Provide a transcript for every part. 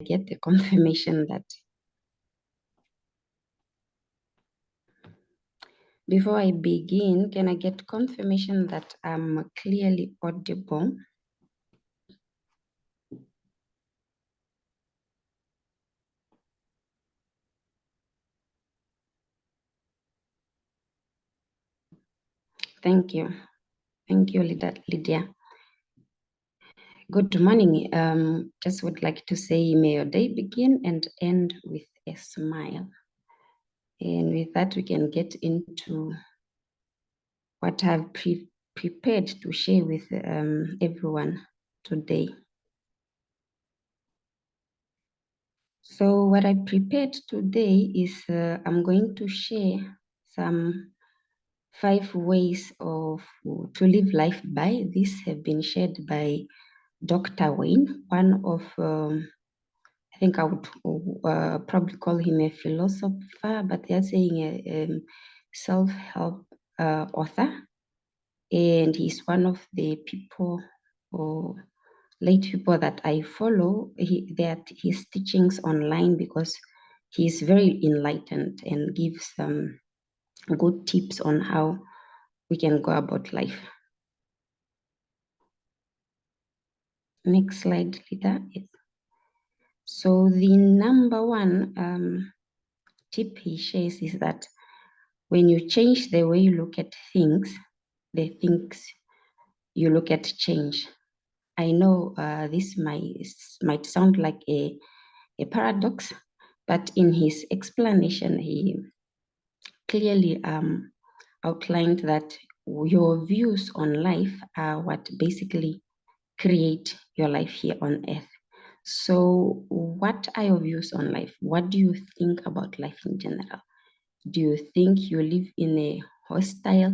get the confirmation that before I begin, can I get confirmation that I'm clearly audible? Thank you. Thank you, Lydia. Good morning. Just would like to say, may your day begin and end with a smile. And with that, we can get into what I've prepared to share with everyone today. So what I prepared today is I'm going to share some 5 ways to live life by. These have been shared by Dr. Wayne, one of I think I would probably call him a philosopher, but they're saying a self-help author. And he's one of the people or late people that I follow. His teachings online because he's very enlightened and gives some good tips on how we can go about life. Next slide, Lita. So the number one tip he shares is that when you change the way you look at things, the things you look at change. I know this might sound like a paradox, but in his explanation, he clearly outlined that your views on life are what basically create your life here on earth. So what are your views on life? What do you think about life in general? Do you think you live in a hostile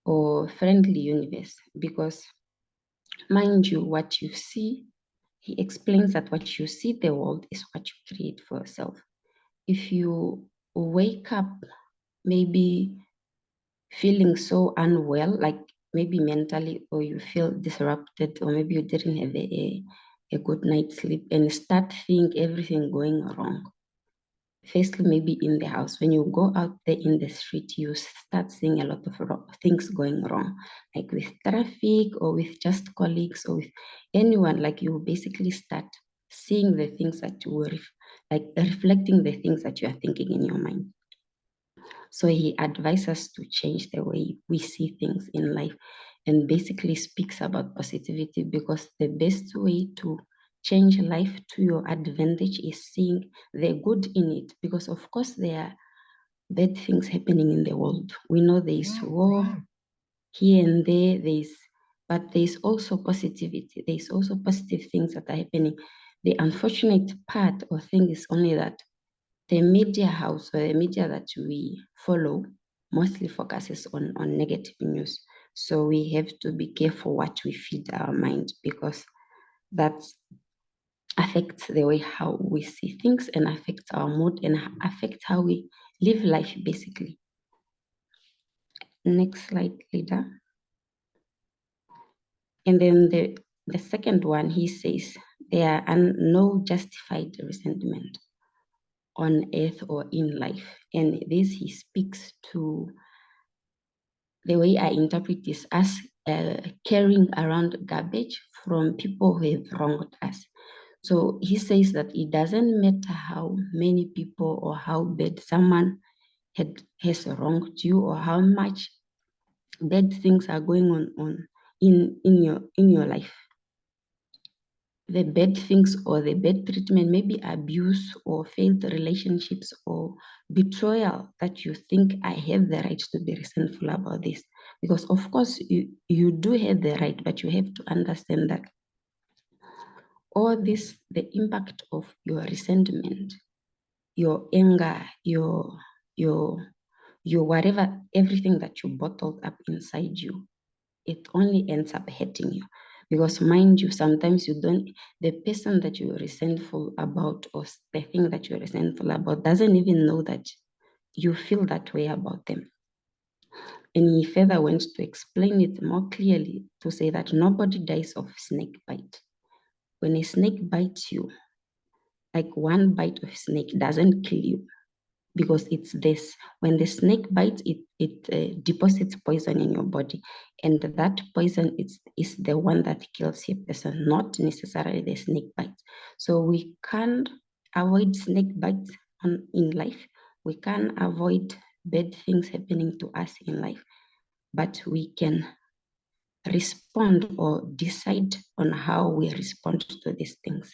or friendly universe? Because mind you, what you see, he explains that what you see the world is what you create for yourself. If you wake up maybe feeling so unwell, like maybe mentally, or you feel disrupted, or maybe you didn't have a good night's sleep and start seeing everything going wrong. Firstly, maybe in the house, when you go out there in the street, you start seeing a lot of things going wrong, like with traffic or with just colleagues or with anyone. Like you basically start seeing the things that you were, like reflecting the things that you are thinking in your mind. So he advises us to change the way we see things in life and basically speaks about positivity because the best way to change life to your advantage is seeing the good in it. Because of course there are bad things happening in the world. We know there is war here and there, but there's also positivity. There's also positive things that are happening. The unfortunate part or thing is only that the media house or the media that we follow mostly focuses on negative news. So we have to be careful what we feed our mind because that affects the way how we see things and affects our mood and affects how we live life basically. Next slide, leader. And then the second one, he says, there are no justified resentment on earth or in life. And this he speaks to the way I interpret this as carrying around garbage from people who have wronged us. So he says that it doesn't matter how many people or how bad someone has wronged you or how much bad things are going on in your life. The bad things or the bad treatment, maybe abuse or failed relationships or betrayal that you think I have the right to be resentful about this. Because of course you do have the right, but you have to understand that all this, the impact of your resentment, your anger, your whatever, everything that you bottled up inside you, it only ends up hurting you. Because mind you, sometimes the person that you're resentful about or the thing that you're resentful about doesn't even know that you feel that way about them. And he further went to explain it more clearly to say that nobody dies of snake bite. When a snake bites you, like one bite of snake doesn't kill you, because it's this, when the snake bites, it deposits poison in your body, and that poison is the one that kills a person, not necessarily the snake bites. So we can't avoid snake bites in life. We can avoid bad things happening to us in life, but we can respond or decide on how we respond to these things.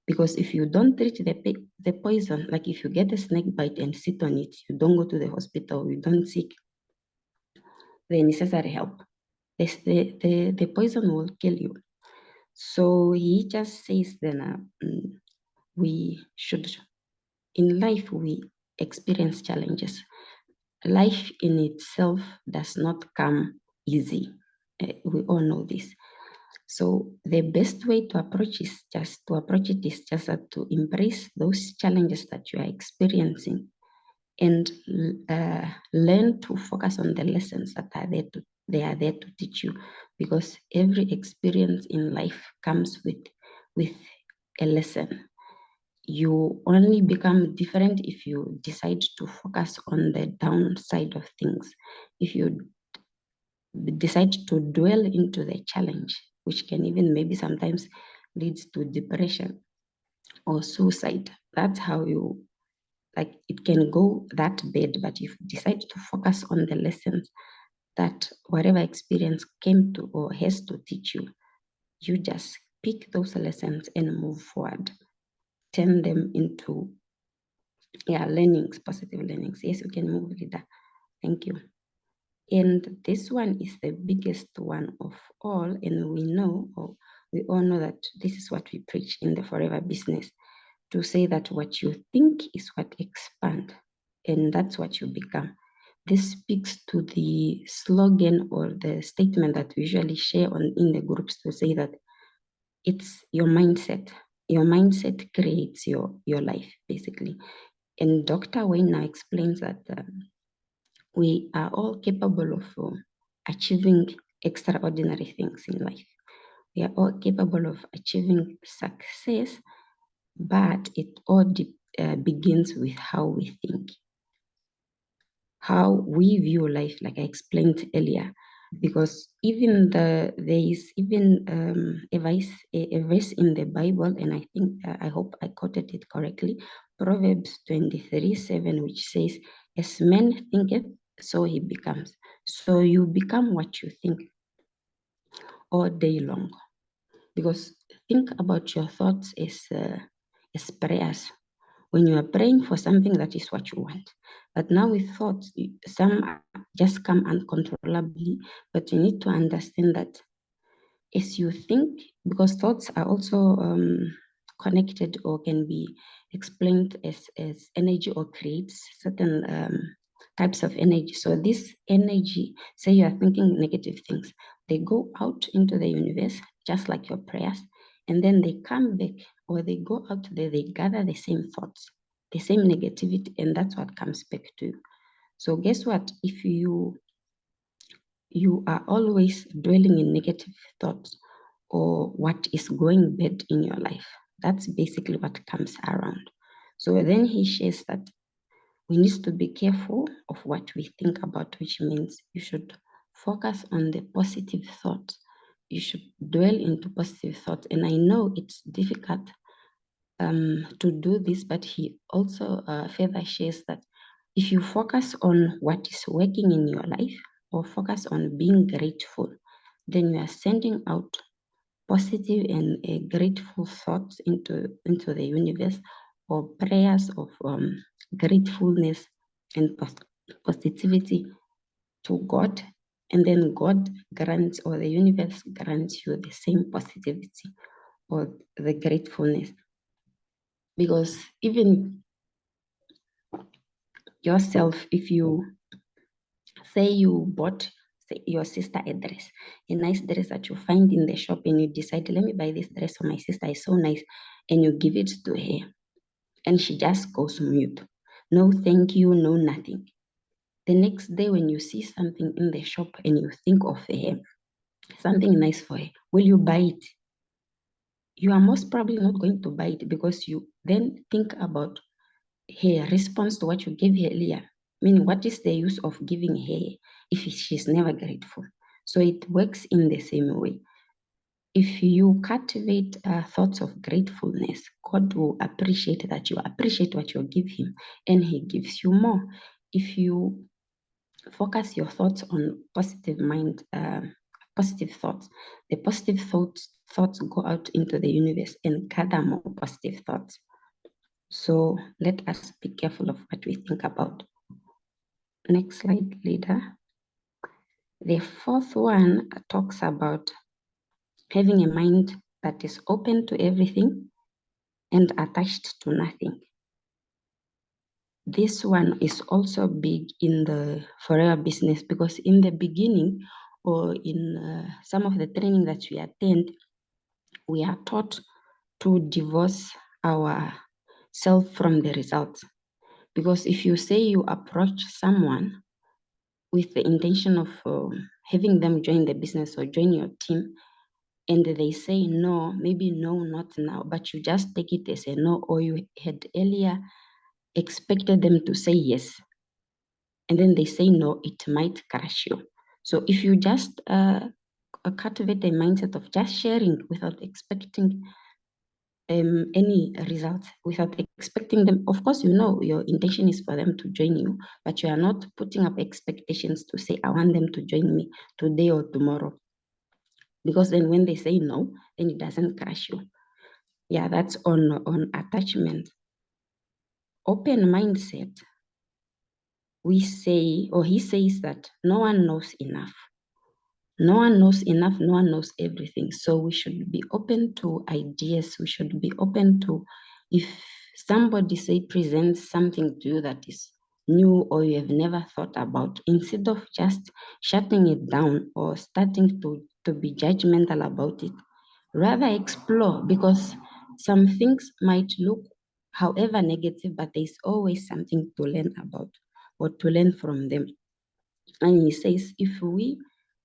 Because if you don't treat the poison, like if you get a snake bite and sit on it, you don't go to the hospital, you don't seek the necessary help, the poison will kill you. So he just says then we should, in life, we experience challenges. Life in itself does not come easy. We all know this. So the best way to approach it is just to embrace those challenges that you are experiencing, and learn to focus on the lessons that are there they are there to teach you, because every experience in life comes with a lesson. You only become different if you decide to focus on the downside of things. If you decide to dwell into the challenge, which can even maybe sometimes leads to depression or suicide, that's how you, like, it can go that bad. But if you decide to focus on the lessons that whatever experience came to or has to teach you, you just pick those lessons and move forward, turn them into learnings, positive learnings. Yes, you can move, leader. Thank you. And this one is the biggest one of all, and we all know that this is what we preach in the Forever Business, to say that what you think is what expands, and that's what you become. This speaks to the slogan or the statement that we usually share in the groups, to say that it's your mindset. Your mindset creates your life, basically. And Dr. Wayne now explains that we are all capable of achieving extraordinary things in life. We are all capable of achieving success, but it all begins with how we think, how we view life, like I explained earlier. Because even there is even a verse in the Bible, and I think I hope I quoted it correctly, Proverbs 23:7, which says, "As man thinketh, so he becomes." So you become what you think all day long. Because think about your thoughts as prayers. When you are praying for something, that is what you want. But now with thoughts, some just come uncontrollably, but you need to understand that as you think, because thoughts are also connected or can be explained as energy, or creates certain types of energy. So this energy, say you are thinking negative things, they go out into the universe, just like your prayers, and then they come back, or they go out there, they gather the same thoughts, the same negativity, and that's what comes back to you. So guess what? If you are always dwelling in negative thoughts, or what is going bad in your life, that's basically what comes around. So then he shares that we need to be careful of what we think about, which means you should focus on the positive thoughts. You should dwell into positive thoughts. And I know it's difficult to do this, but he also further shares that if you focus on what is working in your life, or focus on being grateful, then you are sending out positive and grateful thoughts into the universe, or prayers of gratefulness and positivity to God. And then God grants, or the universe grants you the same positivity or the gratefulness. Because even yourself, if you say you bought your sister a dress, a nice dress that you find in the shop, and you decide, let me buy this dress for my sister, it's so nice, and you give it to her, and she just goes mute. No thank you, no nothing. The next day when you see something in the shop and you think of her, something nice for her, will you buy it? you are most probably not going to buy it because you then think about her response to what you gave her earlier. Meaning, what is the use of giving her if she's never grateful? So it works in the same way. If you cultivate thoughts of gratefulness, God will appreciate that you appreciate what you give him, and he gives you more. If you focus your thoughts on positive thoughts, the positive thoughts go out into the universe and gather more positive thoughts. So let us be careful of what we think about. Next slide, leader. The fourth one talks about having a mind that is open to everything and attached to nothing. This one is also big in the forever business because in the beginning or in some of the training that we attend, we are taught to divorce our self from the results. Because if you say you approach someone with the intention of having them join the business or join your team, and they say no, maybe no, not now, but you just take it as a no, or you had earlier expected them to say yes, and then they say no, it might crush you. So if you just cultivate a mindset of just sharing without expecting any results, without expecting them, of course, you know your intention is for them to join you, but you are not putting up expectations to say, I want them to join me today or tomorrow. Because then when they say no, then it doesn't crush you. Yeah, that's on attachment. Open mindset, we say, or he says that no one knows enough. No one knows enough, no one knows everything. So we should be open to ideas. We should be open to, if somebody say presents something to you that is new or you have never thought about, instead of just shutting it down or starting to be judgmental about it, rather explore, because some things might look however negative, but there's always something to learn about or to learn from them. And he says, if we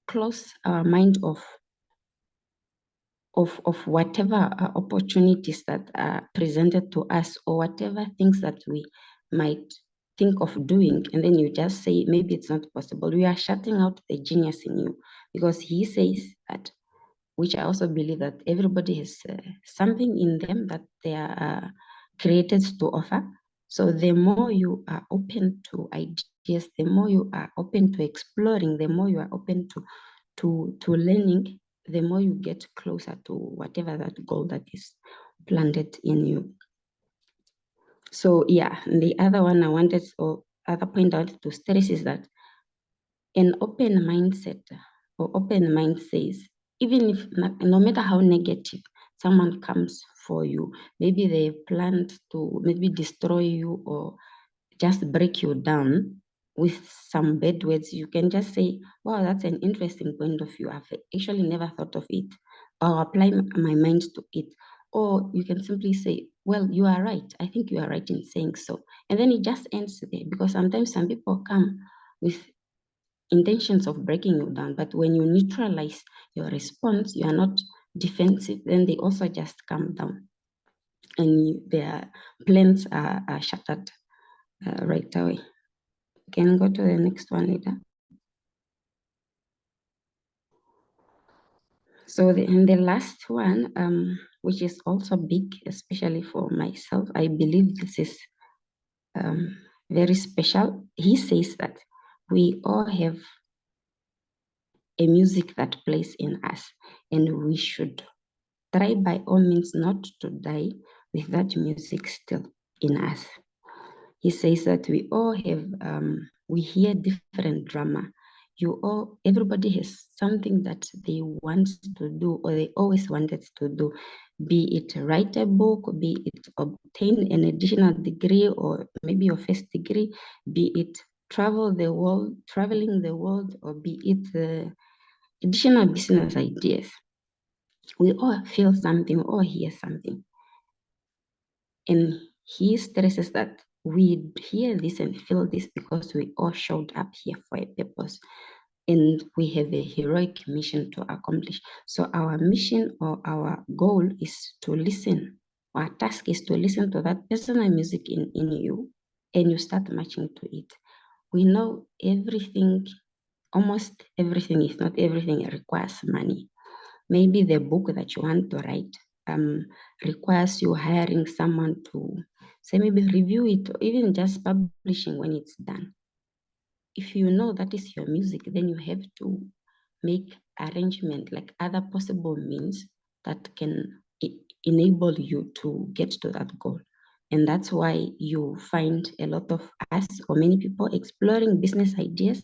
close our mind of whatever opportunities that are presented to us or whatever things that we might think of doing, and then you just say maybe it's not possible, we are shutting out the genius in you, because he says that, which I also believe, that everybody has something in them that they are created to offer. So the more you are open to ideas, the more you are open to exploring, the more you are open to learning, the more you get closer to whatever that goal that is planted in you. So yeah, the other one I wanted, or other point I wanted to stress is that an open mindset or open mind says, even if no matter how negative someone comes for you, maybe they planned to maybe destroy you or just break you down with some bad words, you can just say, wow, that's an interesting point of view. I've actually never thought of it, or apply my mind to it. Or you can simply say, well, you are right. I think you are right in saying so. And then it just ends there, because sometimes some people come with intentions of breaking you down, but when you neutralize your response, you are not defensive, then they also just calm down and their plans are shattered right away. Can go to the next one later. So the last one, which is also big, especially for myself, I believe this is very special. He says that we all have a music that plays in us, and we should try by all means not to die with that music still in us. He says that we all have, we hear different drama. Everybody has something that they want to do or they always wanted to do, be it write a book, be it obtain an additional degree or maybe your first degree, be it traveling the world, or be it additional business ideas. We all feel something, we all hear something. And he stresses that we hear this and feel this because we all showed up here for a purpose. and we have a heroic mission to accomplish. So our mission or our goal is to listen. Our task is to listen to that personal music in you, and you start matching to it. We know everything, almost everything, if not everything, requires money. Maybe the book that you want to write requires you hiring someone to say maybe review it, or even just publishing when it's done. If you know that is your music, then you have to make arrangement, like other possible means that can enable you to get to that goal. And that's why you find a lot of us or many people exploring business ideas,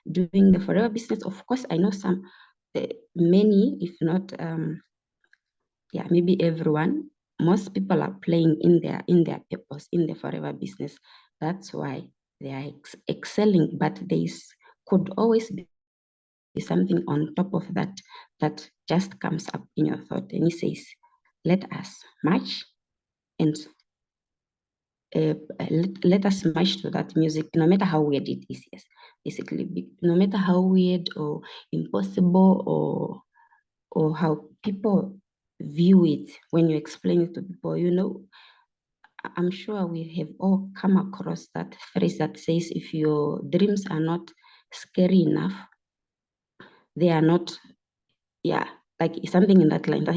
doing the forever business. Of course, I know some, many, if not, yeah, maybe everyone, most people are playing in their purpose, in the forever business. That's why they are excelling, but could always be something on top of that that just comes up in your thought. And he says, let us match and let us match to that music, no matter how weird it is. Yes, basically, no matter how weird or impossible or how people view it when you explain it to people. You know, I'm sure we have all come across that phrase that says, if your dreams are not scary enough, they are not, yeah, like something in that line. That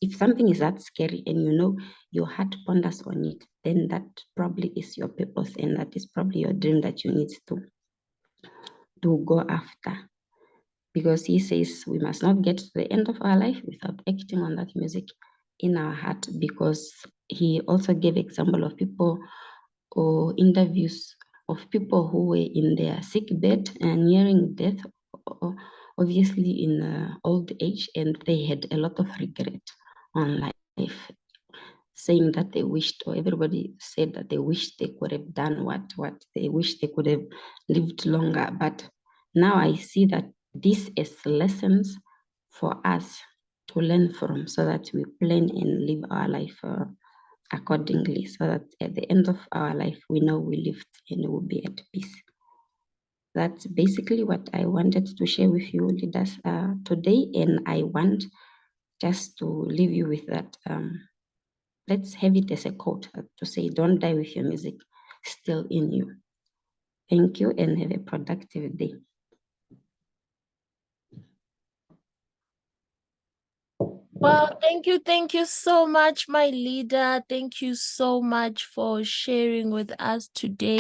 if something is that scary and you know your heart ponders on it, then that probably is your purpose, and that is probably your dream that you need to go after. Because he says we must not get to the end of our life without acting on that music in our heart, because he also gave example of people or interviews of people who were in their sick bed and nearing death, obviously in old age, and they had a lot of regret on life, saying that they wished, or everybody said that they wished they could have done what they wish they could have lived longer. But now I see that this is lessons for us to learn from, so that we plan and live our life accordingly, so that at the end of our life we know we lived and we will be at peace. That's basically what I wanted to share with you, leaders, today, and I want just to leave you with that. Let's have it as a quote to say, don't die with your music still in you. Thank you and have a productive day. Well, thank you so much, my leader. Thank you so much for sharing with us today.